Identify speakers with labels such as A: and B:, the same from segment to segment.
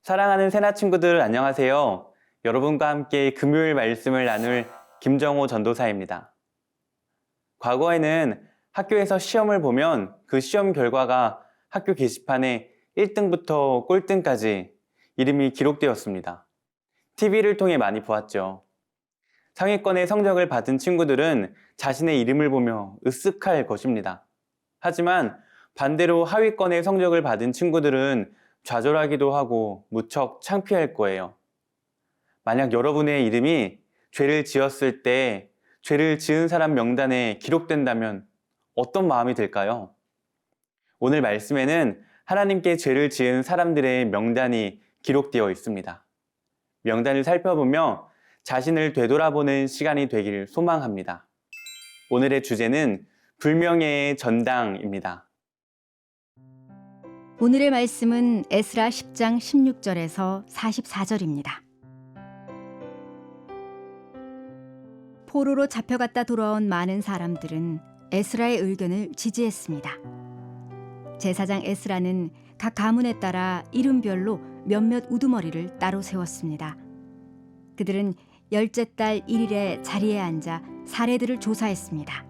A: 사랑하는 세나 친구들 안녕하세요. 여러분과 함께 금요일 말씀을 나눌 김정호 전도사입니다. 과거에는 학교에서 시험을 보면 그 시험 결과가 학교 게시판에 1등부터 꼴등까지 이름이 기록되었습니다. TV를 통해 많이 보았죠. 상위권의 성적을 받은 친구들은 자신의 이름을 보며 으쓱할 것입니다. 하지만 반대로 하위권의 성적을 받은 친구들은 좌절하기도 하고 무척 창피할 거예요. 만약 여러분의 이름이 죄를 지었을 때 죄를 지은 사람 명단에 기록된다면 어떤 마음이 들까요? 오늘 말씀에는 하나님께 죄를 지은 사람들의 명단이 기록되어 있습니다. 명단을 살펴보며 자신을 되돌아보는 시간이 되길 소망합니다. 오늘의 주제는 불명예의 전당입니다.
B: 오늘의 말씀은 에스라 10장 16절에서 44절입니다. 포로로 잡혀갔다 돌아온 많은 사람들은 에스라의 의견을 지지했습니다. 제사장 에스라는 각 가문에 따라 이름별로 몇몇 우두머리를 따로 세웠습니다. 그들은 열째 달 1일에 자리에 앉아 사례들을 조사했습니다.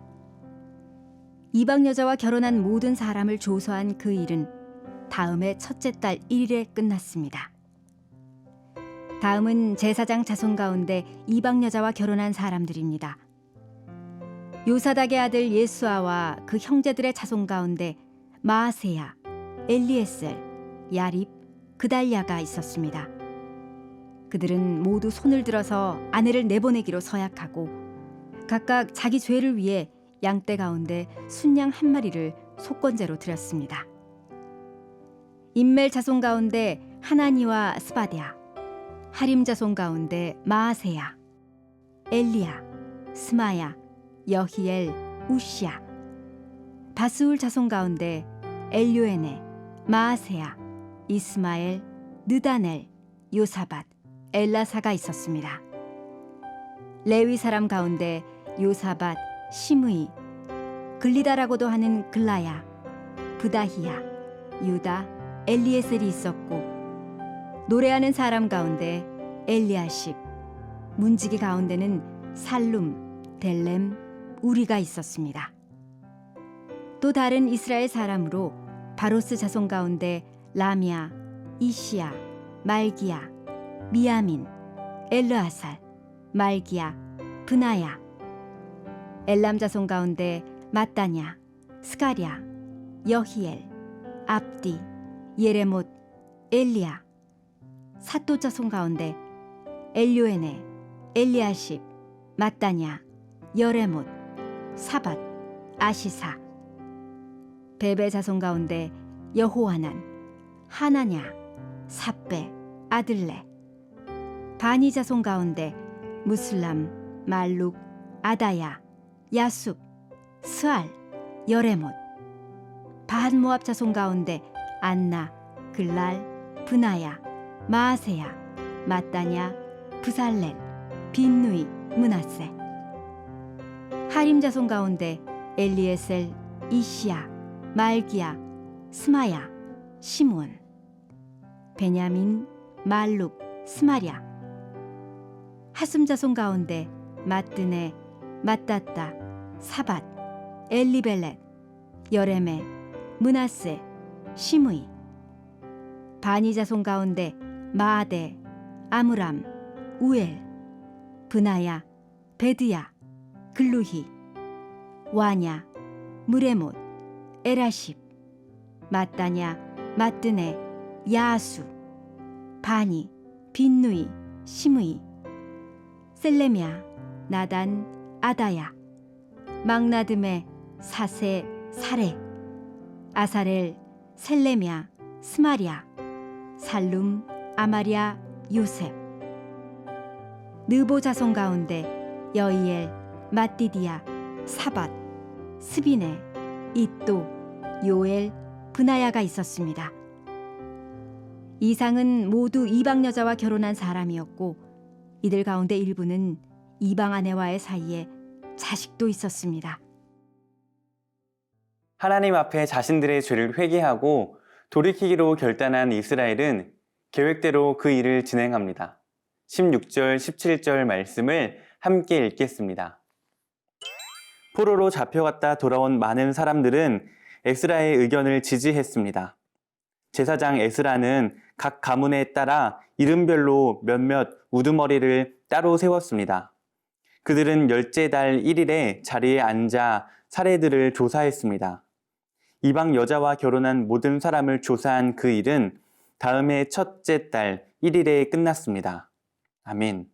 B: 이방 여자와 결혼한 모든 사람을 조사한 그 일은 다음해 첫째 달 1일에 끝났습니다. 다음은 제사장 자손 가운데 이방 여자와 결혼한 사람들입니다. 요사닥의 아들 예수아와 그 형제들의 자손 가운데 마아세야, 엘리에셀, 야립, 그달랴가 있었습니다. 그들은 모두 손을 들어서 아내를 내보내기로 서약하고 각각 자기 죄를 위해 양떼 가운데 순양 한 마리를 속건제로 드렸습니다. 인멜 자손 가운데 하나니와 스바랴, 하림 자손 가운데 마아세야, 엘리야, 스마야, 여히엘, 우시야, 바스울 자손 가운데 엘요에네, 마아세야, 이스마엘, 느다넬, 요사밧, 엘라사가 있었습니다. 레위 사람 가운데 요사밧, 시므이, 글리다라고도 하는 글라야, 부다히야, 유다, 엘리에셀이 있었고 노래하는 사람 가운데 엘리아십, 문지기 가운데는 살룸, 델렘, 우리가 있었습니다. 또 다른 이스라엘 사람으로 바로스 자손 가운데 라미아, 이시야, 말기야, 미야민, 엘르아살, 말기야, 브나야, 엘람 자손 가운데 마따냐, 스가랴, 여히엘, 압디, 예레못, 엘리야, 사또 자손 가운데 엘요에네, 엘리아십, 마따냐, 여레못, 사밧, 아시사, 베베 자손 가운데 여호하난, 하나냐, 삽베, 아들레, 바니 자손 가운데 무슬람, 말룩, 아다야, 야숲, 스알, 여레못, 바한 모압 자손 가운데 안나, 글랄, 브나야, 마아세야, 마따냐, 브살렐, 빈누이, 문하세, 하림 자손 가운데 엘리에셀, 이시야, 말기야, 스마야, 시므온, 베냐민, 말룩, 스마랴, 하숨 자손 가운데 마뜨네, 마따따, 사밧, 엘리벨렛, 여레메, 문하세, 시므이, 바니 자손 가운데 마아데, 아므람, 우엘, 브나야, 베드야, 글루히, 와냐, 무레못, 에라십, 마따냐, 마뜨네, 야아수, 바니, 빈누이, 시므이, 셀레미야, 나단, 아다야, 막나드메, 사세, 사레, 아사렐, 셀레미야, 스마랴, 살룸, 아마랴, 요셉, 느보 자손 가운데 여이엘, 마띠디야, 사밧, 스비네, 이또, 요엘, 브나야가 있었습니다. 이상은 모두 이방 여자와 결혼한 사람이었고 이들 가운데 일부는 이방 아내와의 사이에 자식도 있었습니다.
A: 하나님 앞에 자신들의 죄를 회개하고 돌이키기로 결단한 이스라엘은 계획대로 그 일을 진행합니다. 16절, 17절 말씀을 함께 읽겠습니다. 포로로 잡혀갔다 돌아온 많은 사람들은 에스라의 의견을 지지했습니다. 제사장 에스라는 각 가문에 따라 이름별로 몇몇 우두머리를 따로 세웠습니다. 그들은 열째 달 1일에 자리에 앉아 사례들을 조사했습니다. 이방 여자와 결혼한 모든 사람을 조사한 그 일은 다음해 첫째 달 1일에 끝났습니다. 아멘.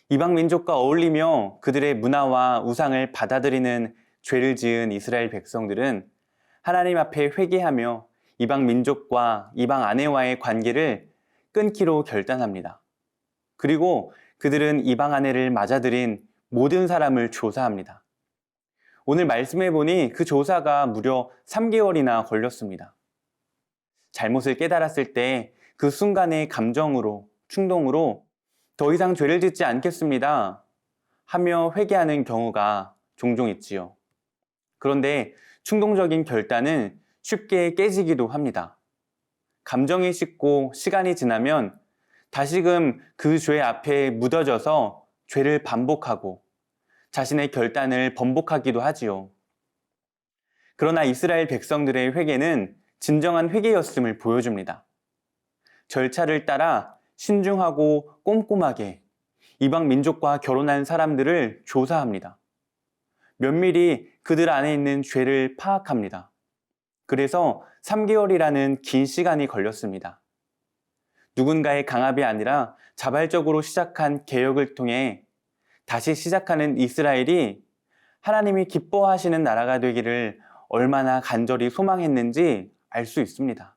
A: 이방 민족과 어울리며 그들의 문화와 우상을 받아들이는 죄를 지은 이스라엘 백성들은 하나님 앞에 회개하며 이방 민족과 이방 아내와의 관계를 끊기로 결단합니다. 그리고 그들은 이방 아내를 맞아들인 모든 사람을 조사합니다. 오늘 말씀해 보니 그 조사가 무려 3개월이나 걸렸습니다. 잘못을 깨달았을 때 그 순간의 감정으로, 충동으로 더 이상 죄를 짓지 않겠습니다 하며 회개하는 경우가 종종 있지요. 그런데 충동적인 결단은 쉽게 깨지기도 합니다. 감정이 식고 시간이 지나면 다시금 그 죄 앞에 묻어져서 죄를 반복하고 자신의 결단을 번복하기도 하지요. 그러나 이스라엘 백성들의 회개는 진정한 회개였음을 보여줍니다. 절차를 따라 신중하고 꼼꼼하게 이방 민족과 결혼한 사람들을 조사합니다. 면밀히 그들 안에 있는 죄를 파악합니다. 그래서 3개월이라는 긴 시간이 걸렸습니다. 누군가의 강압이 아니라 자발적으로 시작한 개혁을 통해 다시 시작하는 이스라엘이 하나님이 기뻐하시는 나라가 되기를 얼마나 간절히 소망했는지 알 수 있습니다.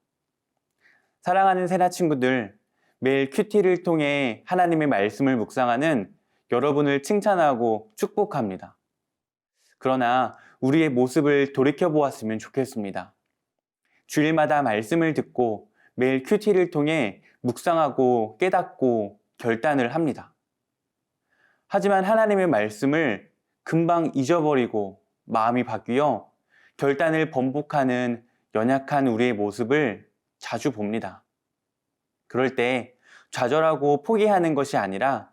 A: 사랑하는 새나 친구들, 매일 큐티를 통해 하나님의 말씀을 묵상하는 여러분을 칭찬하고 축복합니다. 그러나 우리의 모습을 돌이켜보았으면 좋겠습니다. 주일마다 말씀을 듣고 매일 큐티를 통해 묵상하고 깨닫고 결단을 합니다. 하지만 하나님의 말씀을 금방 잊어버리고 마음이 바뀌어 결단을 번복하는 연약한 우리의 모습을 자주 봅니다. 그럴 때 좌절하고 포기하는 것이 아니라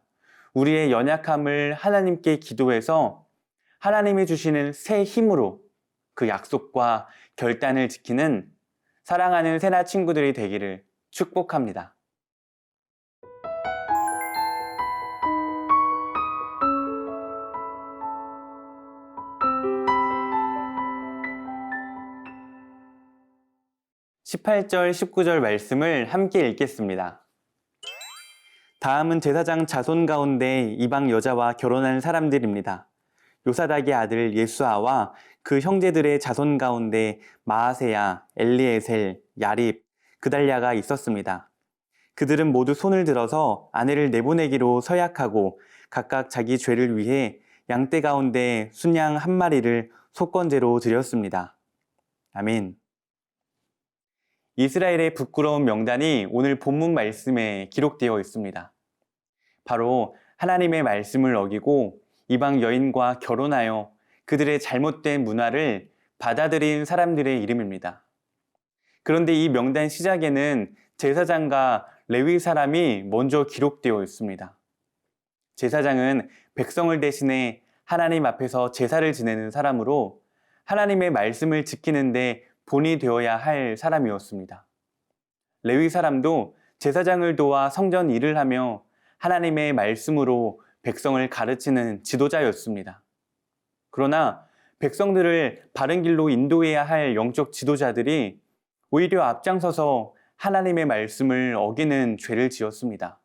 A: 우리의 연약함을 하나님께 기도해서 하나님이 주시는 새 힘으로 그 약속과 결단을 지키는 사랑하는 새나 친구들이 되기를 축복합니다. (18절) (19절) 말씀을 함께 읽겠습니다. 다음은 제사장 자손 가운데 이방 여자와 결혼한 사람들입니다. 요사닥의 아들 예수아와 그 형제들의 자손 가운데 마아세야, 엘리에셀, 야립, 그달랴가 있었습니다. 그들은 모두 손을 들어서 아내를 내보내기로 서약하고 각각 자기 죄를 위해 양떼 가운데 순양 한 마리를 속건제로 드렸습니다. 아멘. 이스라엘의 부끄러운 명단이 오늘 본문 말씀에 기록되어 있습니다. 바로 하나님의 말씀을 어기고 이방 여인과 결혼하여 그들의 잘못된 문화를 받아들인 사람들의 이름입니다. 그런데 이 명단 시작에는 제사장과 레위 사람이 먼저 기록되어 있습니다. 제사장은 백성을 대신해 하나님 앞에서 제사를 지내는 사람으로 하나님의 말씀을 지키는데 본이 되어야 할 사람이었습니다. 레위 사람도 제사장을 도와 성전 일을 하며 하나님의 말씀으로 백성을 가르치는 지도자였습니다. 그러나 백성들을 바른 길로 인도해야 할 영적 지도자들이 오히려 앞장서서 하나님의 말씀을 어기는 죄를 지었습니다.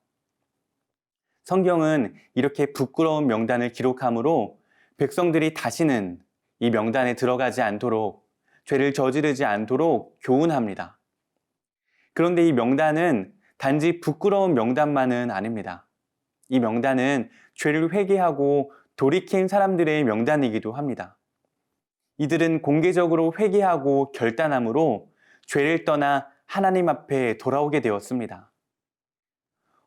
A: 성경은 이렇게 부끄러운 명단을 기록하므로 백성들이 다시는 이 명단에 들어가지 않도록 죄를 저지르지 않도록 교훈합니다. 그런데 이 명단은 단지 부끄러운 명단만은 아닙니다. 이 명단은 죄를 회개하고 돌이킨 사람들의 명단이기도 합니다. 이들은 공개적으로 회개하고 결단함으로 죄를 떠나 하나님 앞에 돌아오게 되었습니다.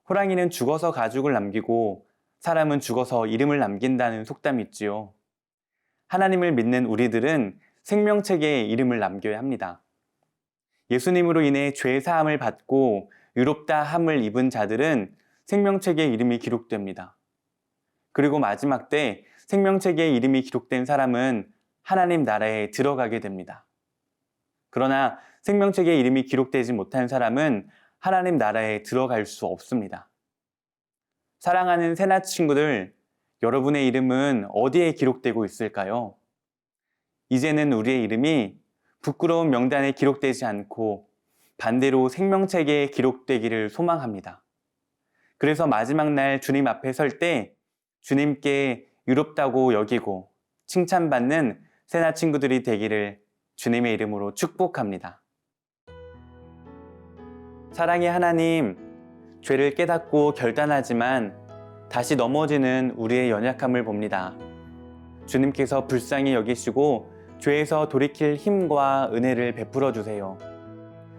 A: 호랑이는 죽어서 가죽을 남기고 사람은 죽어서 이름을 남긴다는 속담이 있지요. 하나님을 믿는 우리들은 생명책에 이름을 남겨야 합니다. 예수님으로 인해 죄 사함을 받고 의롭다 함을 입은 자들은 생명책에 이름이 기록됩니다. 그리고 마지막 때 생명책에 이름이 기록된 사람은 하나님 나라에 들어가게 됩니다. 그러나 생명책에 이름이 기록되지 못한 사람은 하나님 나라에 들어갈 수 없습니다. 사랑하는 새나 친구들, 여러분의 이름은 어디에 기록되고 있을까요? 이제는 우리의 이름이 부끄러운 명단에 기록되지 않고 반대로 생명책에 기록되기를 소망합니다. 그래서 마지막 날 주님 앞에 설 때 주님께 의롭다고 여기고 칭찬받는 새나 친구들이 되기를 주님의 이름으로 축복합니다. 사랑의 하나님, 죄를 깨닫고 결단하지만 다시 넘어지는 우리의 연약함을 봅니다. 주님께서 불쌍히 여기시고 죄에서 돌이킬 힘과 은혜를 베풀어 주세요.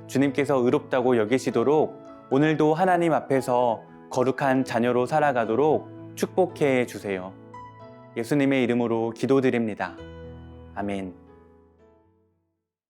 A: 주님께서 의롭다고 여기시도록 오늘도 하나님 앞에서 거룩한 자녀로 살아가도록 축복해 주세요. 예수님의 이름으로 기도드립니다. 아멘.